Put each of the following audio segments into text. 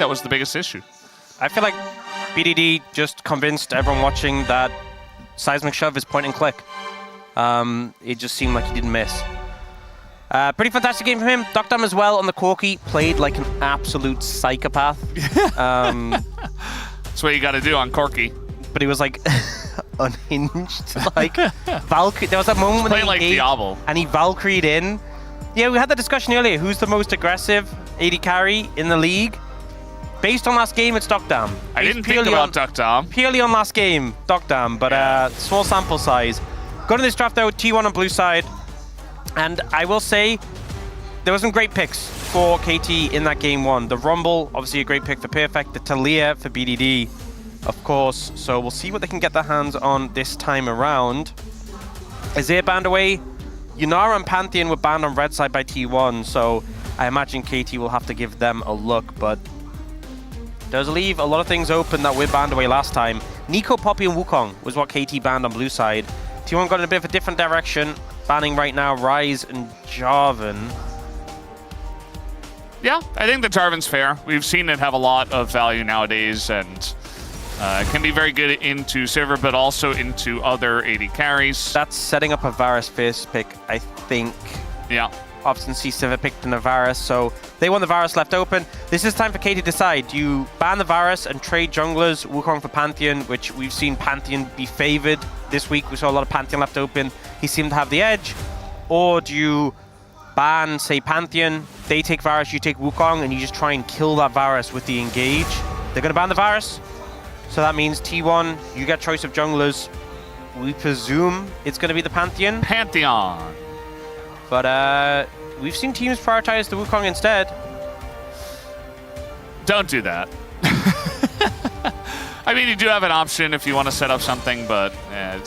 that was the biggest issue. I feel like BDD just convinced everyone watching that Seismic Shove is point and click. It just seemed like he didn't miss. Pretty fantastic game from him. Docdam as well on the Corki, played like an absolute psychopath. That's what you got to do on Corki. But he was like unhinged. Like Valkyrie. There was that moment when playing like Diablo, and he Valkyried in. Yeah, we had the discussion earlier. Who's the most aggressive AD carry in the league? Based on last game, it's Docdam. I didn't think about Docdam. Purely on last game, Docdam, but small sample size. Going to this draft though, T1 on blue side. And I will say, there were some great picks for KT in that game one. The Rumble, obviously a great pick for Perfect. The Talia for BDD, of course. So we'll see what they can get their hands on this time around. Azir banned away. Yunara and Pantheon were banned on red side by T1. So I imagine KT will have to give them a look. But does leave a lot of things open that were banned away last time. Nico, Poppy, and Wukong was what KT banned on blue side. T1 got in a bit of a different direction. Banning right now Ryze and Jarvan. Yeah, I think the Jarvan's fair. We've seen it have a lot of value nowadays, and it can be very good into Silver, but also into other AD carries. That's setting up a Varus first pick, I think. Yeah. Often see Silver picked in a Varus, so they want the Varus left open. This is time for KT to decide. Do you ban the Varus and trade junglers, Wukong for Pantheon, which we've seen Pantheon be favored this week. We saw a lot of Pantheon left open. He seemed to have the edge. Or do you ban, say, Pantheon, they take Varus, you take Wukong, and you just try and kill that Varus with the engage? They're going to ban the Varus. So that means T1, you get choice of junglers. We presume it's going to be the Pantheon. Pantheon. But we've seen teams prioritize the Wukong instead. Don't do that. I mean, you do have an option if you want to set up something, but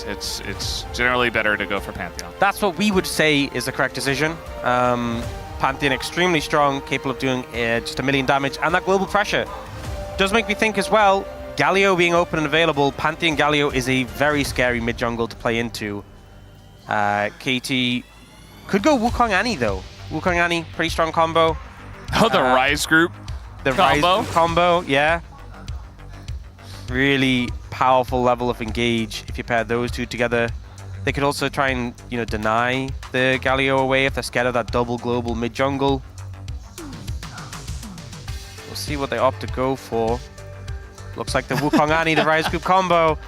it's generally better to go for Pantheon. That's what we would say is the correct decision. Pantheon extremely strong, capable of doing just 1 million damage, and that global pressure does make me think as well, Galio being open and available, Pantheon Galio is a very scary mid-jungle to play into. KT could go Wukong Annie though. Wukong Annie, pretty strong combo. Oh, the Ryze group combo, yeah. Really powerful level of engage if you pair those two together. They could also try and, you know, deny the Galio away if they're scared of that double global mid-jungle. We'll see what they opt to go for. Looks like the Wukong Annie, the Ryze group combo.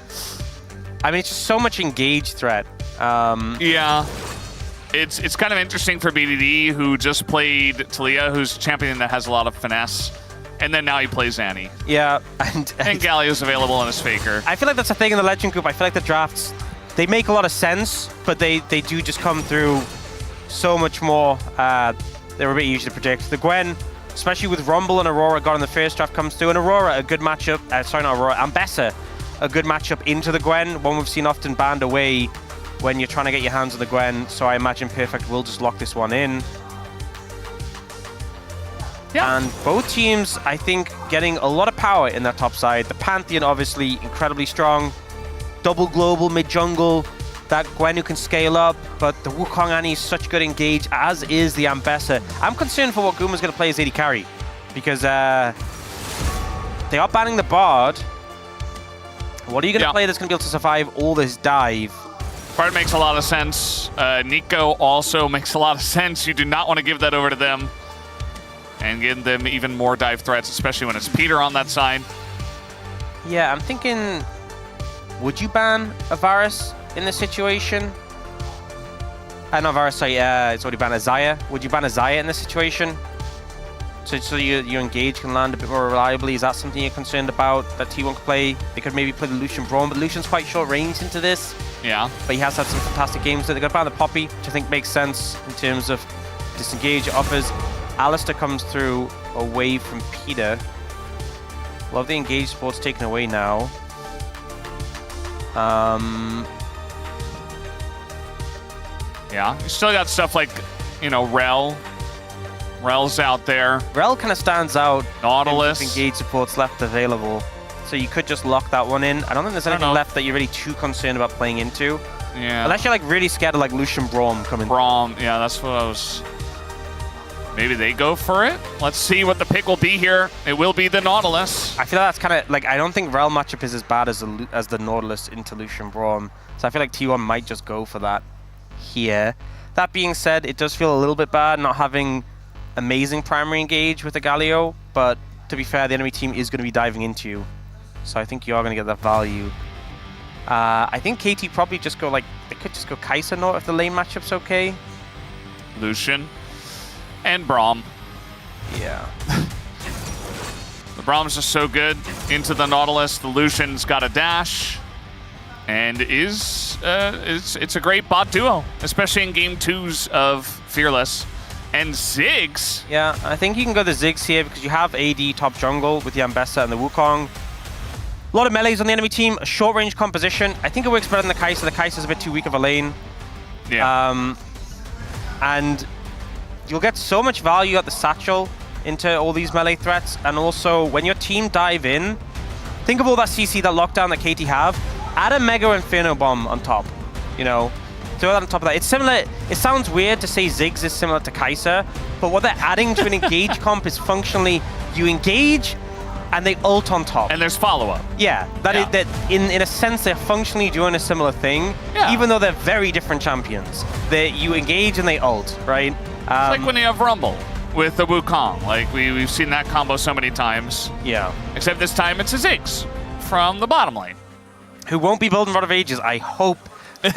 I mean, it's just so much engage threat. Yeah. It's kind of interesting for BDD, who just played Talia, who's a champion that has a lot of finesse. And then now he plays Annie. Yeah, and Galio's available in his Faker. I feel like that's a thing in the Legend group. I feel like the drafts, they make a lot of sense, but they do just come through so much more. They're a bit easy to predict. The Gwen, especially with Rumble and Aurora got in the first draft, comes through. And Aurora, a good matchup. Sorry, not Aurora, Ambessa, a good matchup into the Gwen. One we've seen often banned away when you're trying to get your hands on the Gwen. So I imagine Perfect will just lock this one in. Yeah. And both teams, I think, getting a lot of power in their top side. The Pantheon, obviously, incredibly strong. Double global mid-jungle. That Gwen who can scale up. But the Wukong Annie is such good engage, as is the Ambessa. I'm concerned for what Guma's going to play as AD carry. Because they are banning the Bard. What are you going to play that's going to be able to survive all this dive? Bard makes a lot of sense. Nico also makes a lot of sense. You do not want to give that over to them. And give them even more dive threats, especially when it's Peter on that side. Yeah, I'm thinking, would you ban a Varus in this situation? Not Varus, sorry, it's already banned a Xayah. Would you ban a Xayah in this situation? So your engage can land a bit more reliably. Is that something you're concerned about that T1 could play? They could maybe play the Lucian Braum, but Lucian's quite short range into this. Yeah. But he has had some fantastic games. So they're going to ban the Poppy, which I think makes sense in terms of disengage it offers. Alistair comes through away from Peter. Love the engage sports taken away now. Yeah, you still got stuff like, you know, Rel. Rel's out there. Rel kind of stands out. Nautilus. Engage supports left available. So you could just lock that one in. I don't think there's anything left that you're really too concerned about playing into. Yeah. Unless you're like really scared of like Lucian Braum coming. Braum, yeah, that's what I was... Maybe they go for it. Let's see what the pick will be here. It will be the Nautilus. I feel that's kind of like, I don't think Rel matchup is as bad as the Nautilus into Lucian Braum. So I feel like T1 might just go for that here. That being said, it does feel a little bit bad not having amazing primary engage with the Galio, but to be fair, the enemy team is going to be diving into you. So I think you are going to get that value. I think KT probably just go like, they could just go Kai'Sa Nort if the lane matchup's okay. Lucian and Braum. Yeah. The Braum's just so good into the Nautilus. The Lucian's got a dash. And it's a great bot duo, especially in game 2s of Fearless. And Ziggs. Yeah, I think you can go the Ziggs here because you have AD top jungle with the Ambessa and the Wukong. A lot of melees on the enemy team, a short range composition. I think it works better than the Kai'Sa. The Kai'Sa's a bit too weak of a lane. Yeah. And you'll get so much value at the satchel into all these melee threats. And also, when your team dive in, think of all that CC, that lockdown that KT have. Add a Mega Inferno Bomb on top, you know. Throw that on top of that. It's similar. It sounds weird to say Ziggs is similar to Kai'Sa, but what they're adding to an engage comp is functionally you engage and they ult on top. And there's follow-up. Yeah, that in a sense they're functionally doing a similar thing, even though they're very different champions. You engage and they ult, right? It's like when you have Rumble with the Wukong. Like we've seen that combo so many times. Yeah. Except this time it's a Ziggs from the bottom lane. Who won't be building Rod of Ages, I hope. In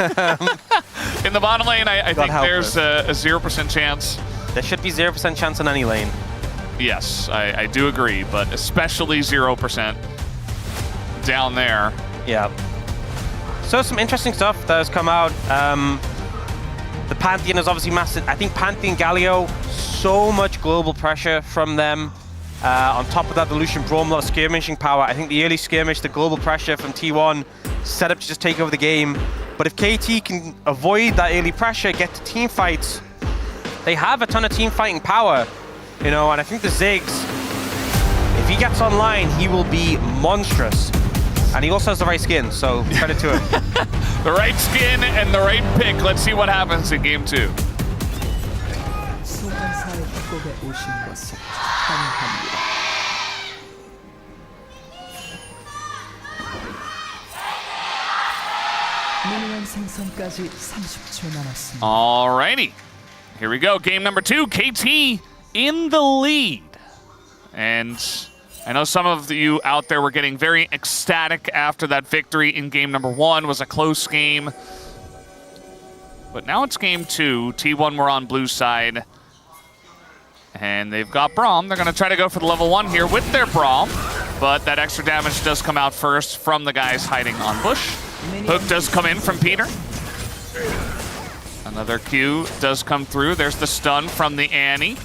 the bottom lane, I think there's a 0% chance. There should be 0% chance on any lane. Yes, I do agree, but especially 0% down there. Yeah. So some interesting stuff that has come out. The Pantheon is obviously massive. I think Pantheon Galio, so much global pressure from them. On top of that, the Lucian Braum, a lot of skirmishing power. I think the early skirmish, the global pressure from T1, set up to just take over the game. But if KT can avoid that early pressure, get to team fights, they have a ton of team fighting power, you know. And I think the Ziggs, if he gets online, he will be monstrous. And he also has the right skin, so credit to him. The right skin and the right pick. Let's see what happens in game 2. Alrighty, here we go. Game number 2. KT in the lead, and I know some of you out there were getting very ecstatic after that victory in game number 1. It was a close game, but now it's game 2. T1 were on blue side, and they've got Braum. They're going to try to go for the level 1 here with their Braum, but that extra damage does come out first from the guys hiding on bush. Hook does come in from Peter. Another Q does come through. There's the stun from the Annie.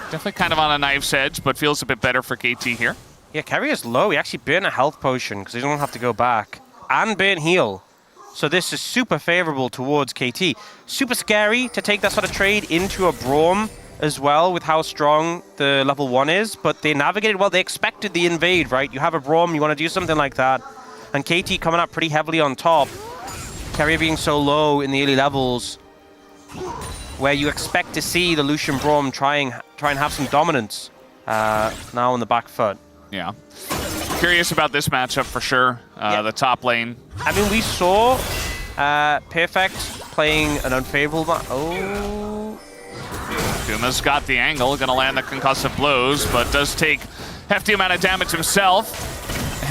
Definitely kind of on a knife's edge, but feels a bit better for KT here. Yeah, Carrier's low. He actually burnt a health potion because he don't have to go back. And burnt heal. So this is super favorable towards KT. Super scary to take that sort of trade into a Braum as well with how strong the level 1 is. But they navigated well. They expected the invade, right? You have a Braum, you want to do something like that. And KT coming up pretty heavily on top. Carrier being so low in the early levels, where you expect to see the Lucian Braum try and have some dominance now on the back foot. Yeah. Curious about this matchup for sure. The top lane. I mean, we saw Perfect playing an unfavorable... Kuma's got the angle, gonna land the concussive blows, but does take hefty amount of damage himself.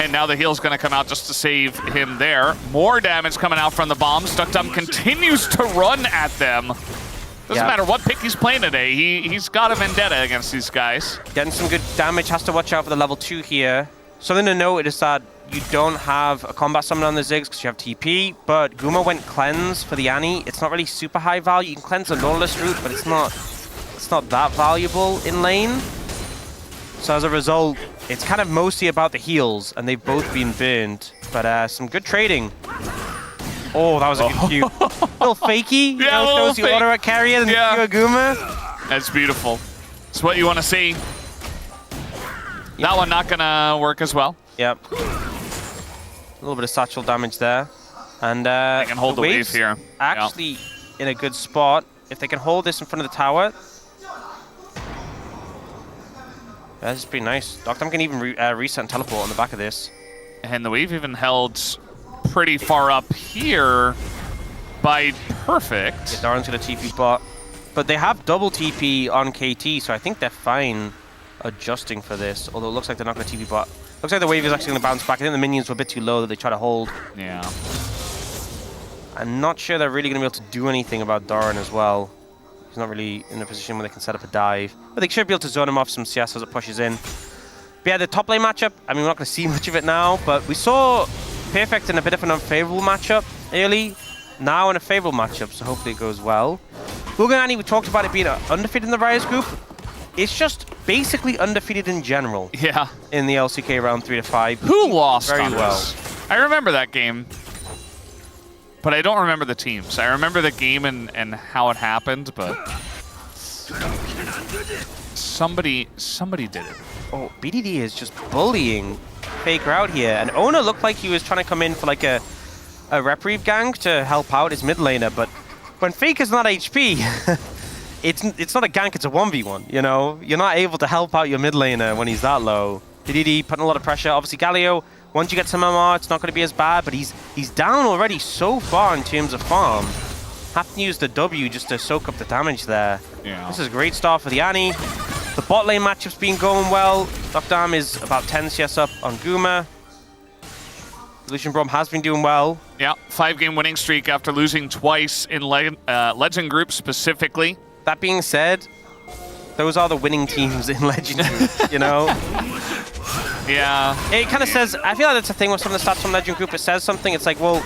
And now the heal's going to come out just to save him there. More damage coming out from the bombs. Duckdom continues to run at them. Doesn't matter what pick he's playing today. He's got a vendetta against these guys. Getting some good damage. Has to watch out for the level 2 here. Something to note is that you don't have a combat summon on the Ziggs because you have TP, but Guma went cleanse for the Annie. It's not really super high value. You can cleanse the Nautilus route, but it's not that valuable in lane. So as a result, it's kind of mostly about the heals, and they've both been burned. But some good trading. Oh, that was a good cue. Little fakey, you know, throws the order at Carrier and Guma. That's beautiful. It's what you want to see. That one not gonna work as well. Yep. A little bit of satchel damage there. And they can hold the wave here. Actually in a good spot. If they can hold this in front of the tower, This is pretty nice. Doctam can even reset and teleport on the back of this. And the wave even held pretty far up here by Perfect. Yeah, Doran's going to TP bot. But they have double TP on KT, so I think they're fine adjusting for this. Although it looks like they're not going to TP bot. Looks like the wave is actually going to bounce back. I think the minions were a bit too low that they try to hold. Yeah. I'm not sure they're really going to be able to do anything about Doran as well. He's not really in a position where they can set up a dive. But they should be able to zone him off some CS as it pushes in. But yeah, the top lane matchup, I mean, we're not going to see much of it now, but we saw Perfect in a bit of an unfavorable matchup early. Now in a favorable matchup, so hopefully it goes well. Guganani, we talked about it being undefeated in the Rise group. It's just basically undefeated in general. Yeah. In the LCK round 3 to 5. Who lost very on well? this? I remember that game, but I don't remember the teams. I remember the game and how it happened, but somebody did it. Oh, BDD is just bullying Faker out here, and Ona looked like he was trying to come in for like a Reprieve gank to help out his mid laner, but when Faker's not HP, it's not a gank, it's a 1v1, you know? You're not able to help out your mid laner when he's that low. BDD putting a lot of pressure. Obviously, Galio, once you get some MR, it's not going to be as bad, but he's down already so far in terms of farm. Have to use the W just to soak up the damage there. Yeah. This is a great start for the Annie. The bot lane matchup's been going well. Doctam is about 10 CS up on Guma. Lucian Brom has been doing well. Yeah, 5-game winning streak after losing twice in Legend Group specifically. That being said, those are the winning teams in Legend Group, you know? Yeah. It kind of says, I feel like that's the thing with some of the stats from Legend Group. It says something, it's like, well,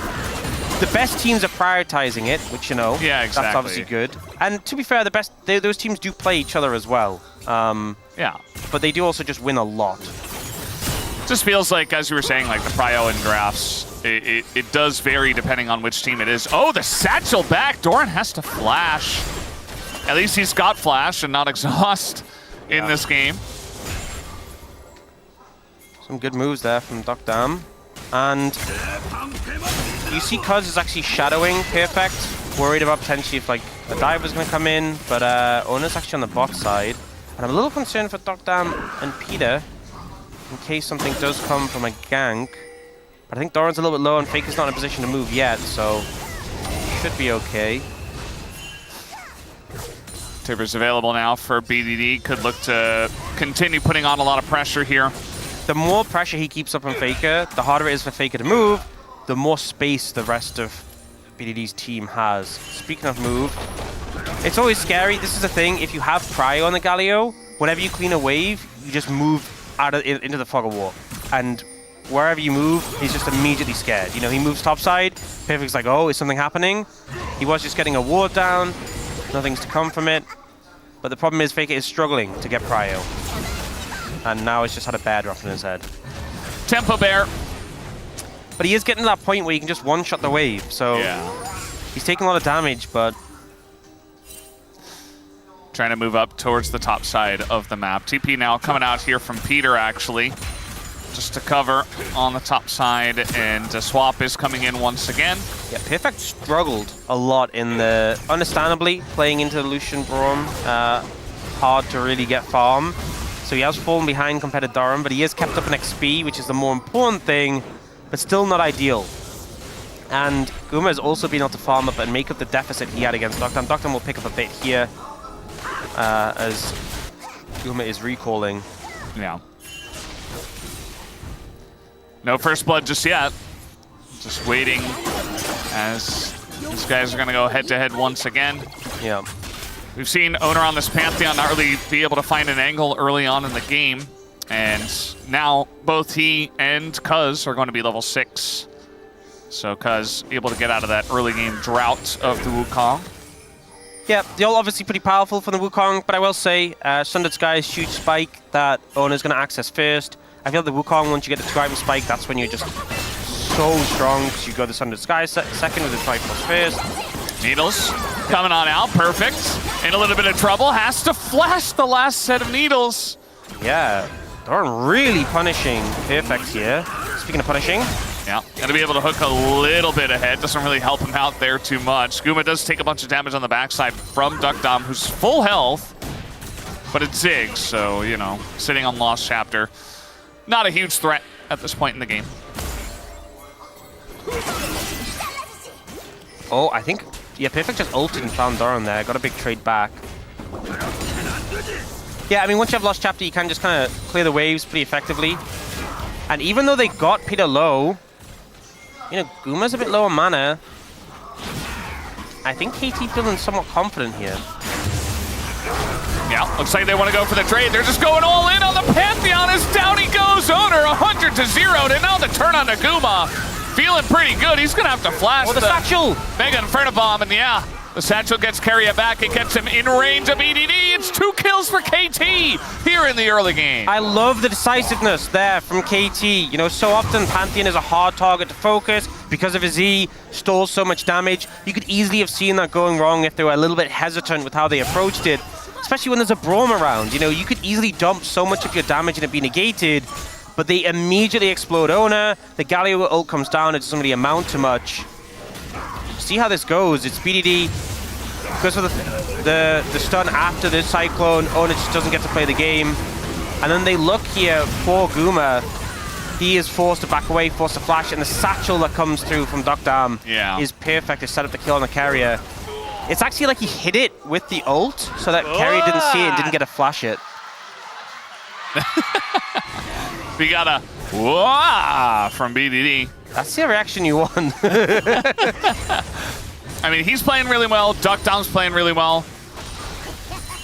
the best teams are prioritizing it, which, you know, yeah, exactly. That's obviously good. And to be fair, those teams do play each other as well. Yeah. But they do also just win a lot. Just feels like, as you were saying, like the prio and graphs, it does vary depending on which team it is. Oh, the satchel back. Doran has to flash. At least he's got flash and not exhaust in this game. Some good moves there from Doctam. And you see Cuz is actually shadowing Perfect. Worried about potentially if like a dive was going to come in. But Ona's actually on the bot side. And I'm a little concerned for Doctam and Peter in case something does come from a gank. But I think Doran's a little bit low and Faker's not in a position to move yet, so should be okay. Tibbers available now for BDD. Could look to continue putting on a lot of pressure here. The more pressure he keeps up on Faker, the harder it is for Faker to move, the more space the rest of BDD's team has. Speaking of move, it's always scary. This is the thing, if you have prio on the Galio, whenever you clean a wave, you just move into the fog of war. And wherever you move, he's just immediately scared. You know, he moves topside, Perfect's like, oh, is something happening? He was just getting a ward down, nothing's to come from it. But the problem is Faker is struggling to get prio. And now he's just had a bear drop in his head. Tempo bear. But he is getting to that point where he can just one-shot the wave, so he's taking a lot of damage, but trying to move up towards the top side of the map. TP now coming out here from Peter, actually, just to cover on the top side, and Swap is coming in once again. Yeah, Perfect struggled a lot in the, understandably, playing into the Lucian Braum, hard to really get farm. So he has fallen behind compared to Doran, but he has kept up an XP, which is the more important thing, but still not ideal. And Guma has also been able to farm up and make up the deficit he had against Doctam. Doctam will pick up a bit here as Guma is recalling. Yeah. No first blood just yet. Just waiting as these guys are going to go head-to-head once again. Yeah. We've seen Owner on this Pantheon not really be able to find an angle early on in the game. And now both he and Cuz are going to be level 6. So Cuz able to get out of that early game drought of the Wukong. Yeah, they're all obviously pretty powerful for the Wukong, but I will say, Sundered Sky's huge spike that Owner's going to access first. I feel the Wukong, once you get the 2-item spike, that's when you're just so strong, because you go the Sundered Sky second with the Triforce first. Needles coming on out, perfect. In a little bit of trouble, has to flash the last set of needles. Yeah, Doran really punishing Perfect here. Speaking of punishing. Yeah, gonna be able to hook a little bit ahead. Doesn't really help him out there too much. Guma does take a bunch of damage on the backside from Doctam, who's full health. But it's Ziggs, so, you know, sitting on Lost Chapter. Not a huge threat at this point in the game. Oh, I think, yeah, Perfect just ulted and found Doran there. Got a big trade back. Yeah, I mean, once you have Lost Chapter, you can just kind of clear the waves pretty effectively. And even though they got Peter low, you know, Guma's a bit low on mana. I think KT feeling somewhat confident here. Yeah, looks like they want to go for the trade. They're just going all in on the Pantheon as down he goes. Owner 100 to 0. And now the turn on to Guma. Feeling pretty good. He's going to have to flash the satchel. Mega Inferno Bomb. And yeah, the satchel gets Keria back. It gets him in range of EDD. It's 2 kills for KT here in the early game. I love the decisiveness there from KT. You know, so often Pantheon is a hard target to focus because of his E, stole so much damage. You could easily have seen that going wrong if they were a little bit hesitant with how they approached it. Especially when there's a Braum around. You know, you could easily dump so much of your damage and it be negated, but they immediately explode Owner. The Galio ult comes down, it doesn't really amount to much. See how this goes. It's BDD goes for the stun after the Cyclone. Owner just doesn't get to play the game. And then they look here for Guma. He is forced to back away, forced to flash, and the satchel that comes through from Dam is perfect to set up the kill on the carrier. It's actually like he hit it with the ult, so that carrier didn't see it and didn't get to flash it. We got a wah from BDD. That's the reaction you want. I mean, he's playing really well. Dam's playing really well.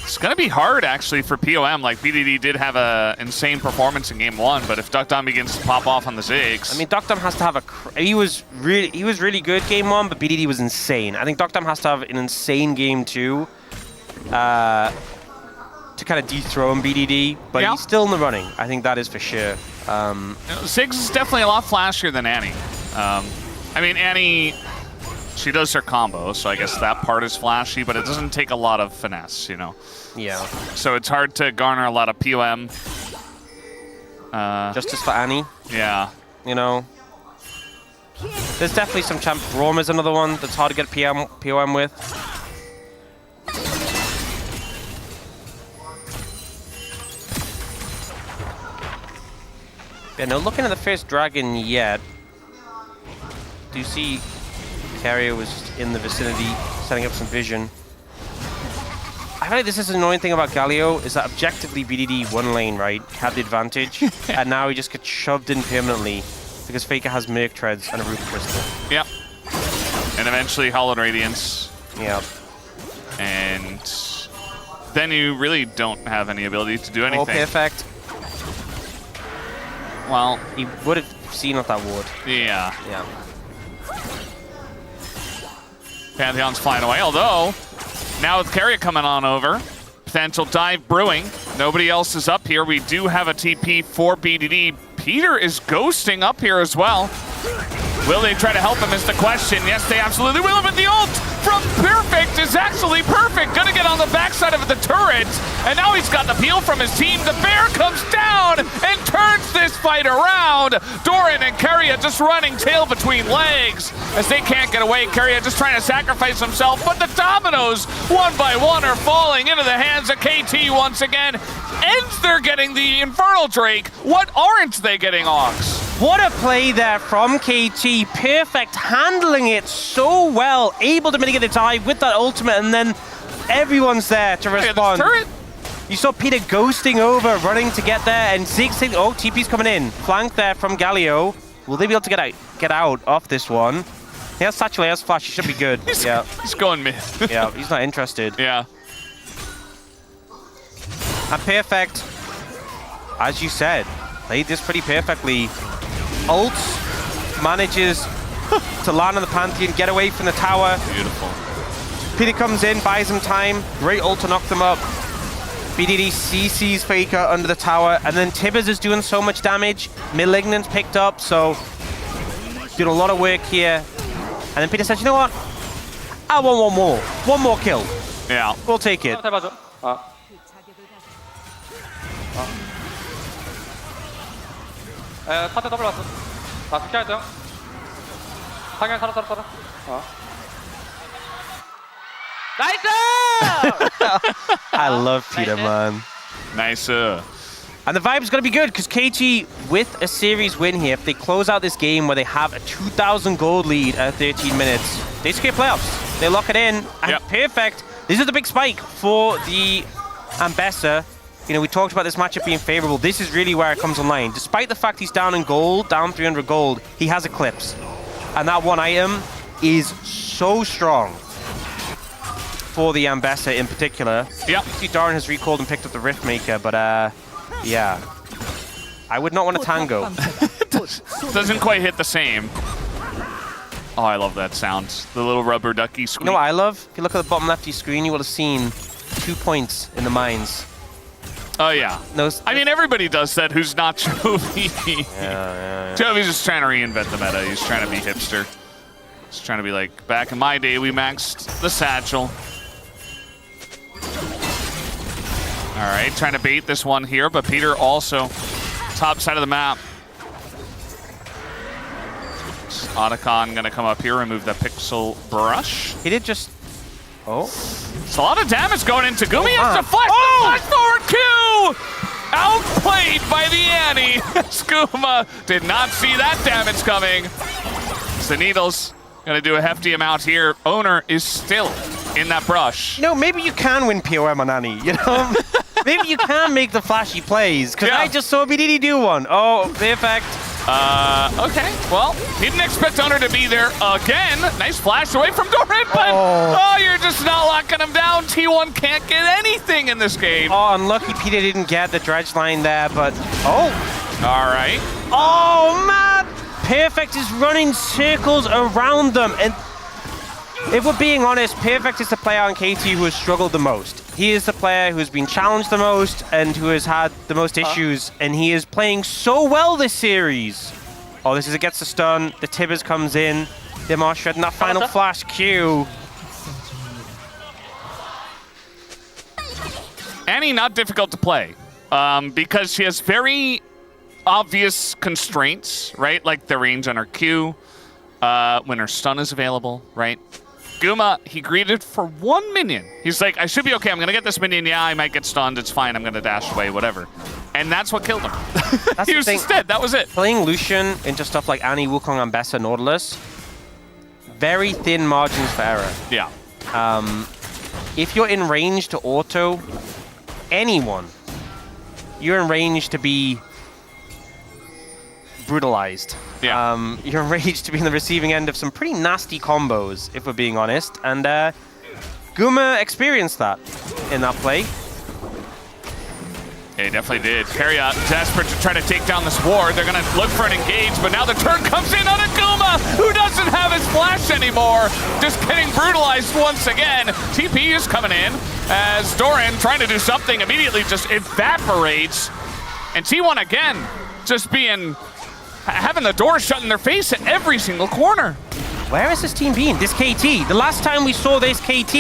It's going to be hard, actually, for POM. Like, BDD did have an insane performance in Game 1, but if Dam begins to pop off on the Ziggs... I mean, Dam has to have a... He was really good Game 1, but BDD was insane. I think Dam has to have an insane Game 2 to kind of dethrone BDD, but he's still in the running. I think that is for sure. Ziggs is definitely a lot flashier than Annie. I mean, Annie... She does her combo, so I guess that part is flashy, but it doesn't take a lot of finesse, you know? Yeah. So it's hard to garner a lot of POM. Justice for Annie. Yeah. You know? There's definitely some champ. Braum is another one that's hard to get POM with. Yeah, no looking at the first dragon yet. Do you see... Carrier was just in the vicinity, setting up some vision. I feel like this is the annoying thing about Galio, is that objectively BDD one lane, right, had the advantage, and now he just gets shoved in permanently because Faker has Merc Treads and a Root Crystal. Yep. And eventually Hallowed Radiance. Yep. And then you really don't have any ability to do anything. Oh, perfect. Well, he would have seen off that ward. Yeah. Yeah. Pantheon's flying away, although now with Carrier coming on over, potential dive brewing. Nobody else is up here. We do have a TP for BDD. Peter is ghosting up here as well. Will they try to help him is the question. Yes, they absolutely will, but the ult from Perfect is actually perfect. Gonna get on the backside of the turret, and now he's got the peel from his team. The bear comes down and turns this fight around. Doran and Keria just running tail between legs as they can't get away. Keria just trying to sacrifice himself, but the dominoes, one by one, are falling into the hands of KT once again. And they're getting the Infernal Drake. What aren't they getting, Ox? What a play there from KT. Perfect, handling it so well, able to mitigate the dive with that ultimate, and then everyone's there to respond. You saw Peter ghosting over, running to get there, and Ziggs saying, oh, TP's coming in. Flank there from Galio. Will they be able to get out off this one? He has Satchel, he has Flash, he should be good. He's going mid. Yeah, he's not interested. Yeah. And Perfect, as you said, played this pretty perfectly. Ults, manages to land on the Pantheon, get away from the tower. Beautiful. Peter comes in, buys him time. Great ult to knock them up. BDD CCs Faker under the tower, and then Tibbers is doing so much damage. Malignant's picked up, so doing a lot of work here. And then Peter says, you know what? I want one more. One more kill. Yeah. We'll take it. 카트 더블 왔어. 나 스킬 할 때요. 당연 살아. 나이스! I love Peter, man. Nice. And the vibe's going to be good because KT, with a series win here, if they close out this game where they have a 2,000 gold lead at 13 minutes, they skip playoffs. They lock it in. And perfect. This is the big spike for the Ambessa. You know, we talked about this matchup being favorable. This is really where it comes online. Despite the fact he's down in gold, down 300 gold, he has Eclipse. And that one item is so strong for the Ambessa in particular. Yep. You see Doran has recalled and picked up the Riftmaker, but yeah. I would not want a tango. Doesn't quite hit the same. Oh, I love that sound. The little rubber ducky squeak. You know what I love? If you look at the bottom left of your screen, you will have seen 2 points in the mines. Oh, yeah. I mean, everybody does that who's not Chovy. Yeah. Chovy's just trying to reinvent the meta. He's trying to be hipster. He's trying to be like, back in my day, we maxed the satchel. All right, trying to bait this one here, but Peter also top side of the map. Otacon gonna come up here, remove that pixel brush. He did just... Oh. It's a lot of damage going into Gumi. It's a flash forward Q! Outplayed by the Annie. Skooma did not see that damage coming. The Needles gonna do a hefty amount here. Owner is still in that brush. No, maybe you can win POM on Annie, you know? Maybe you can make the flashy plays, because I just saw BDD do one. Oh, perfect. Okay, well, he didn't expect Owner to be there again. Nice flash away from Doran, but you're just not locking him down. T1 can't get anything in this game. Oh, unlucky Peter didn't get the dredge line there, but... Oh! All right. Oh, man! Perfect is running circles around them, and if we're being honest, Perfect is the player on KT who has struggled the most. He is the player who has been challenged the most and who has had the most issues, and he is playing so well this series. Oh, this is against the stun. The Tibbers comes in. Dimar shredding that final flash Q. Annie not difficult to play because she has very obvious constraints, right? Like the range on her Q, when her stun is available, right? Guma, he greeted for 1 minion. He's like, I should be okay. I'm going to get this minion. Yeah, I might get stunned. It's fine. I'm going to dash away, whatever. And that's what killed him. He was just dead. That was it. Playing Lucian into stuff like Annie, Wukong, Ambessa, Nautilus, very thin margins for error. Yeah. If you're in range to auto anyone, you're in range to be brutalized. Yeah. You're enraged to be in the receiving end of some pretty nasty combos, if we're being honest. And Guma experienced that in that play. Yeah, he definitely did. Carriot desperate to try to take down this ward. They're going to look for an engage, but now the turn comes in on a Guma, who doesn't have his flash anymore. Just getting brutalized once again. TP is coming in as Doran, trying to do something, immediately just evaporates. And T1 again, just having the door shut in their face at every single corner. Where has this team been? This KT. The last time we saw this KT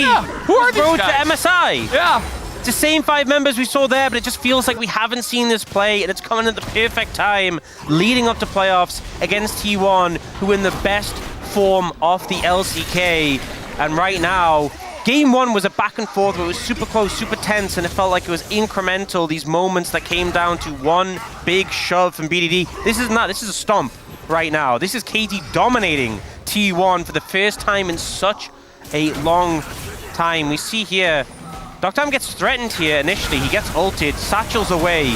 who are these road guys? to MSI. Yeah. It's the same 5 members we saw there, but it just feels like we haven't seen this play, and it's coming at the perfect time, leading up to playoffs against T1, who in the best form of the LCK. And right now, Game 1 was a back and forth where it was super close, super tense, and it felt like it was incremental, these moments that came down to one big shove from BDD. This is not, this is a stomp right now. This is KT dominating T1 for the first time in such a long time. We see here, Doctam gets threatened here initially. He gets ulted, satchels away,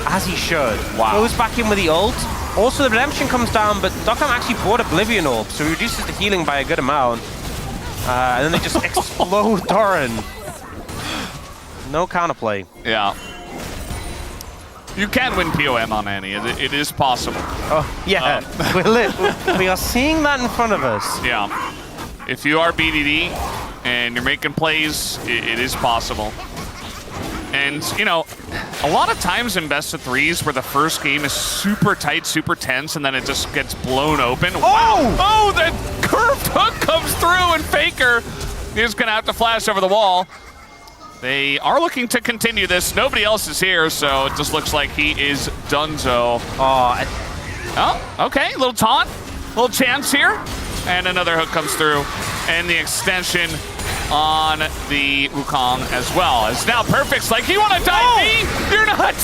as he should. Wow. Goes back in with the ult. Also, the Redemption comes down, but Doctam actually bought Oblivion Orb, so he reduces the healing by a good amount. And then they just explode Doran. No counterplay. Yeah. You can win POM on Annie. It is possible. Oh, yeah. We are seeing that in front of us. Yeah. If you are BDD and you're making plays, it is possible. And, you know, a lot of times in best of threes where the first game is super tight, super tense, and then it just gets blown open. Oh! Oh, the curved hook comes through, and Faker is going to have to flash over the wall. They are looking to continue this. Nobody else is here, so it just looks like he is donezo. Oh, okay, little taunt, little chance here. And another hook comes through, and the extension on the Wukong as well. As now Perfect's like, you want to dive me? You're not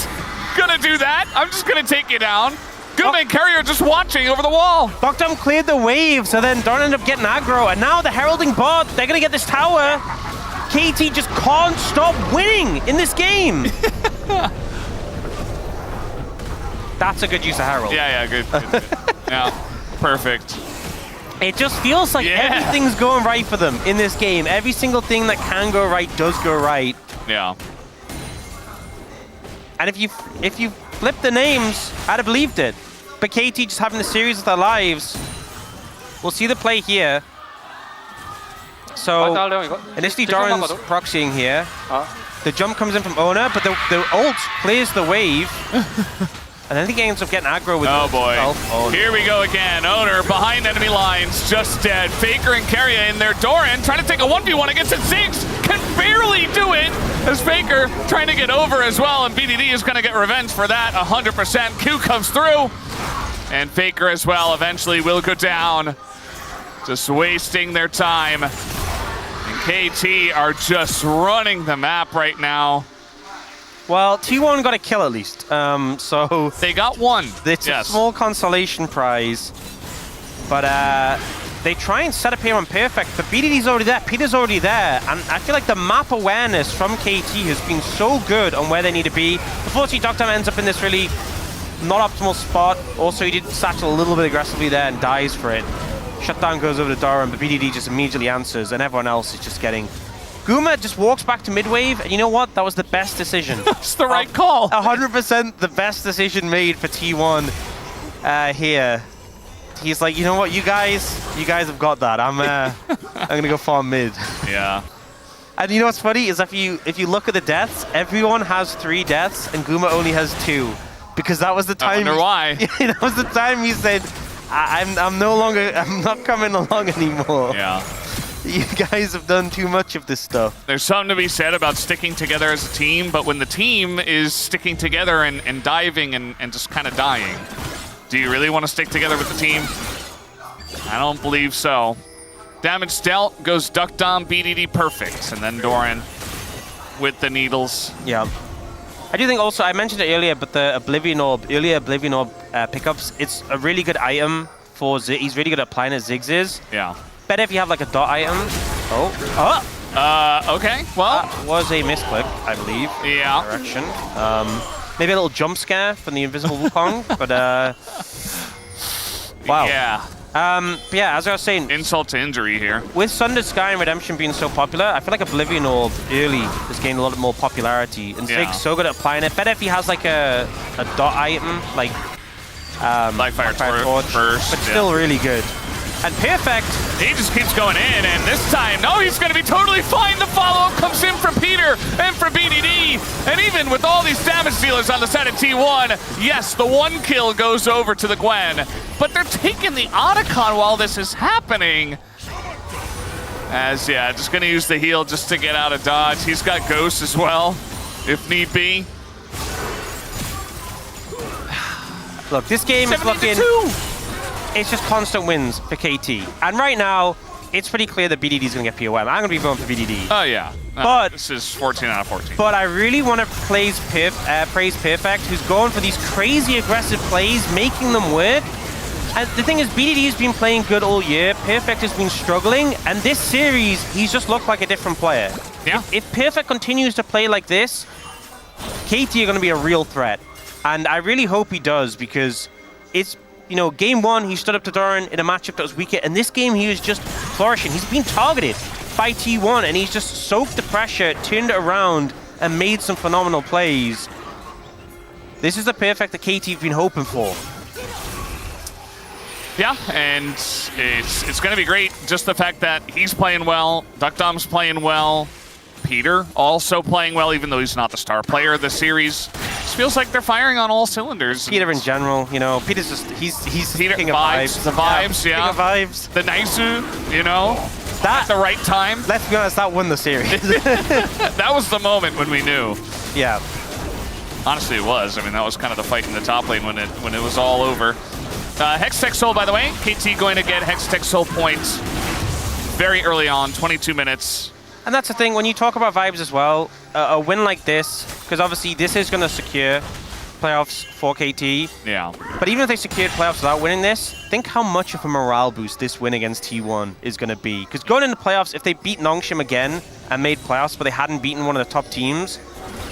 gonna do that. I'm just gonna take you down. Guma and Carrier just watching over the wall. Doctum cleared the wave, so then Doran ended up getting aggro, and now the heralding bot, they're gonna get this tower. KT just can't stop winning in this game. That's a good use of Herald. Yeah, good. Yeah, perfect. It just feels like everything's going right for them in this game. Every single thing that can go right does go right. Yeah. And if you flip the names, I'd have believed it. But KT just having a series of their lives. We'll see the play here. So initially Doran's proxying here. The jump comes in from Ona, but the ult clears the wave. And then he ends up getting aggro with Here we go again. Owner behind enemy lines, just dead. Faker and Carrier in there. Doran trying to take a 1v1 against the Ziggs. Can barely do it. As Faker trying to get over as well. And BDD is going to get revenge for that 100%. Q comes through. And Faker as well eventually will go down. Just wasting their time. And KT are just running the map right now. Well, T1 got a kill at least, so... They got one. It's a small consolation prize. But they try and set up here on Perfect, but BDD's already there, Peter's already there, and I feel like the map awareness from KT has been so good on where they need to be. Unfortunately, Doctor ends up in this really not optimal spot. Also, he did satchel a little bit aggressively there and dies for it. Shutdown goes over to Doran, but BDD just immediately answers, and everyone else is just getting... Guma just walks back to mid-wave, and you know what? That was the best decision. It's the right call. 100% the best decision made for T1 here. He's like, you know what, you guys have got that. I'm gonna go farm mid. Yeah. And you know what's funny is if you look at the deaths, everyone has 3 deaths, and Guma only has 2, because that was the time. I wonder why. That was the time he said, I'm not coming along anymore. Yeah. You guys have done too much of this stuff. There's something to be said about sticking together as a team, but when the team is sticking together and diving and just kind of dying, do you really want to stick together with the team? I don't believe so. Damage dealt goes Duck Dom, BDD perfect, and then Doran with the needles. Yeah. I do think also, I mentioned it earlier, but the Oblivion Orb, earlier Oblivion Orb pickups, it's a really good item for Ziggs. He's really good at applying it, Ziggs is. Yeah. Better if you have like a dot item. Okay, well. That was a misclick, I believe. Yeah. Direction. Maybe a little jump scare from the invisible Wukong, but wow. Yeah. But yeah, as I was saying, insult to injury here. With Sundered Sky and Redemption being so popular, I feel like Oblivion Orb early has gained a lot more popularity. And Ziggs so good at applying it. Better if he has like a dot item, like Fire Torch first, but still really good. And Perfect, he just keeps going in, and this time, no, he's going to be totally fine. The follow-up comes in from Peter and from BDD, and even with all these damage dealers on the side of T1, yes, the 1 kill goes over to the Gwen, but they're taking the Otacon while this is happening. As, just going to use the heal just to get out of dodge. He's got Ghost as well, if need be. Look, this game is looking... It's just constant wins for KT. And right now, it's pretty clear that BDD is going to get POM. I'm going to be voting for BDD. Oh, yeah. But this is 14 out of 14. But I really want to praise Perfect, who's going for these crazy aggressive plays, making them work. And the thing is, BDD has been playing good all year. Perfect has been struggling. And this series, he's just looked like a different player. Yeah. If Perfect continues to play like this, KT are going to be a real threat. And I really hope he does, because it's... You know, game 1, he stood up to Doran in a matchup that was weaker, and this game he was just flourishing. He's been targeted by T1, and he's just soaked the pressure, turned it around, and made some phenomenal plays. This is the Perfect that KT've been hoping for. Yeah, and it's going to be great. Just the fact that he's playing well, Duck Dom's playing well, Peter also playing well, even though he's not the star player of the series. It feels like they're firing on all cylinders. Peter in general, you know, Peter's just, he's Peter, king of vibes. The vibes, King of vibes. The Naisu, you know, at the right time. Let's be honest, that won the series. That was the moment when we knew. Yeah. Honestly, it was. I mean, that was kind of the fight in the top lane when it was all over. Hextech Soul, by the way. KT going to get Hextech Soul points very early on, 22 minutes. And that's the thing, when you talk about vibes as well, a win like this, because obviously this is going to secure playoffs for KT. Yeah. But even if they secured playoffs without winning this, think how much of a morale boost this win against T1 is going to be. Because going into playoffs, if they beat Nongshim again and made playoffs, but they hadn't beaten one of the top teams,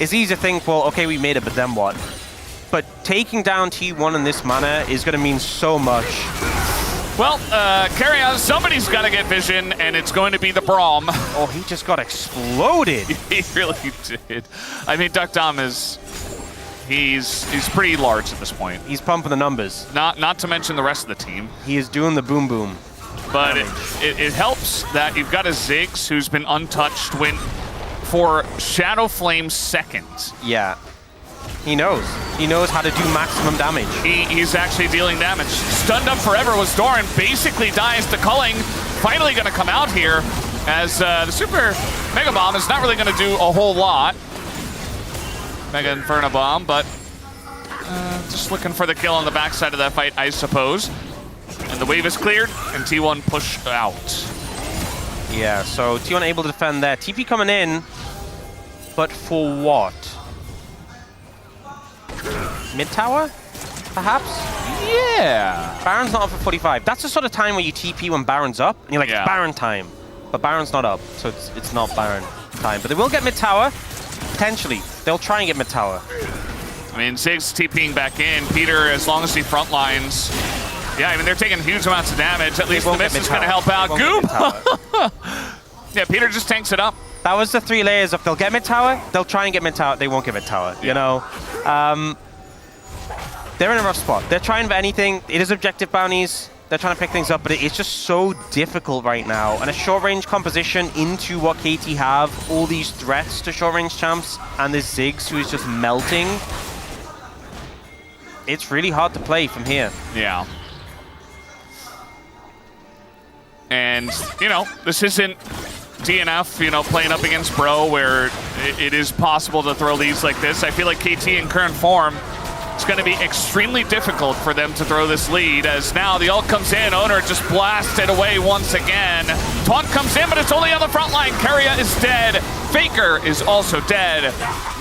it's easy to think, well, okay, we made it, but then what? But taking down T1 in this manner is going to mean so much. Well, carry on. Somebody's got to get vision, and it's going to be the Braum. Oh, he just got exploded. He really did. I mean, Duckdom is... He's pretty large at this point. He's pumping the numbers. Not to mention the rest of the team. He is doing the boom boom. But it helps that you've got a Ziggs who's been untouched for Shadow Flame's second. Yeah. He knows. He knows how to do maximum damage. He's actually dealing damage. Stunned up forever was Doran. Basically dies to Culling. Finally going to come out here as the Super Mega Bomb is not really going to do a whole lot. Mega Inferno Bomb, but just looking for the kill on the backside of that fight, I suppose. And the wave is cleared, and T1 pushed out. Yeah, so T1 able to defend there. TP coming in, but for what? Mid tower, perhaps? Yeah. Baron's not up for 45. That's the sort of time where you TP when Baron's up, and you're like, it's Baron time. But Baron's not up, so it's not Baron time. But they will get mid tower, potentially. They'll try and get mid tower. I mean, Ziggs TPing back in. Peter, as long as he front lines. Yeah, I mean, they're taking huge amounts of damage. At least the miss is going to help out. Goop! Yeah, Peter just tanks it up. That was the 3 layers of they'll get mid tower, they'll try and get mid tower, they won't get mid tower, you know? They're in a rough spot. They're trying for anything. It is objective bounties. They're trying to pick things up, but it's just so difficult right now. And a short-range composition into what KT have, all these threats to short-range champs, and this Ziggs who is just melting. It's really hard to play from here. Yeah. And, you know, this isn't DNF, you know, playing up against Bro, where it is possible to throw leads like this. I feel like KT in current form, it's going to be extremely difficult for them to throw this lead, as now the ult comes in. Owner just blasted away once again. Taunt comes in, but it's only on the front line. Keria is dead. Faker is also dead.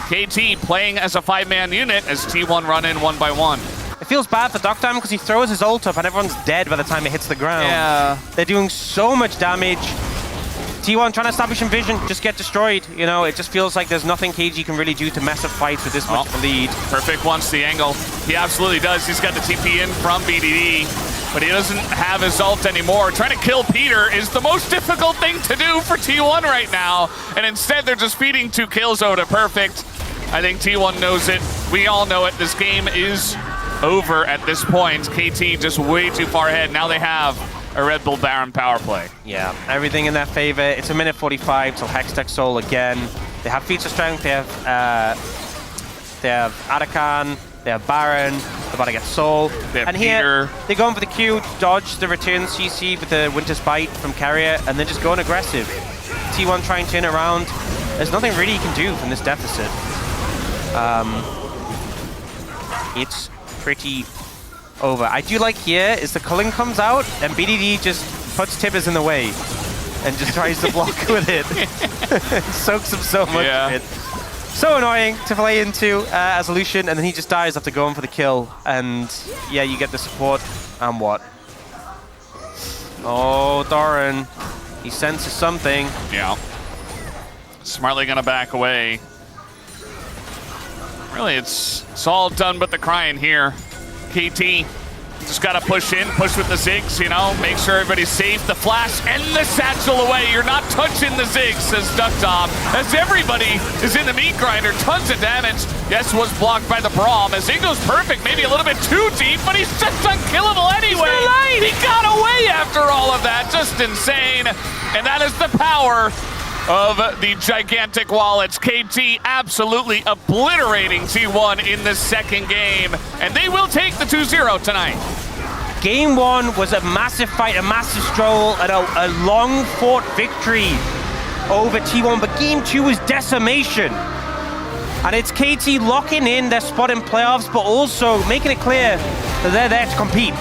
KT playing as a 5-man unit as T1 run in 1 by 1. It feels bad for Duckdom because he throws his ult up and everyone's dead by the time it hits the ground. Yeah. They're doing so much damage. T1 trying to establish some vision, just get destroyed. You know, it just feels like there's nothing KG can really do to mess up fights with this much of a lead. Perfect wants the angle. He absolutely does. He's got the TP in from BDD, but he doesn't have his ult anymore. Trying to kill Peter is the most difficult thing to do for T1 right now, and instead they're just feeding 2 kills over to Perfect. I think T1 knows it. We all know it. This game is over at this point. KT just way too far ahead. Now they have a Red Bull Baron power play. Yeah, everything in their favor. It's a minute 45 till Hextech Soul again. They have feats of strength. They have Arakan. They have Baron. They're about to get Soul. And here, they're going for the Q, dodge the return CC with the Winter's Bite from Carrier, and then just going aggressive. T1 trying to turn around. There's nothing really you can do from this deficit. It's pretty over. I do like here is the Culling comes out and BDD just puts Tibbers in the way and just tries to block with it. Soaks him so much of it. So annoying to play into as a Lucian, and then he just dies after going for the kill. And yeah, you get the support and what? Oh, Doran. He senses something. Yeah. Smartly gonna back away. Really, it's all done but the crying here. KT just got to push in, push with the Ziggs, you know, make sure everybody's safe. The flash and the satchel away. You're not touching the Ziggs, says Duckdom. As everybody is in the meat grinder, tons of damage. Yes, was blocked by the Braum. As Ingo's perfect, maybe a little bit too deep, but he's just unkillable anyway. He got away after all of that. Just insane. And that is the power of the gigantic wallets. KT absolutely obliterating T1 in the second game, and they will take the 2-0 tonight. Game 1 was a massive fight, a massive stroll, and a long-fought victory over T1, but Game 2 was decimation. And it's KT locking in their spot in playoffs, but also making it clear that they're there to compete.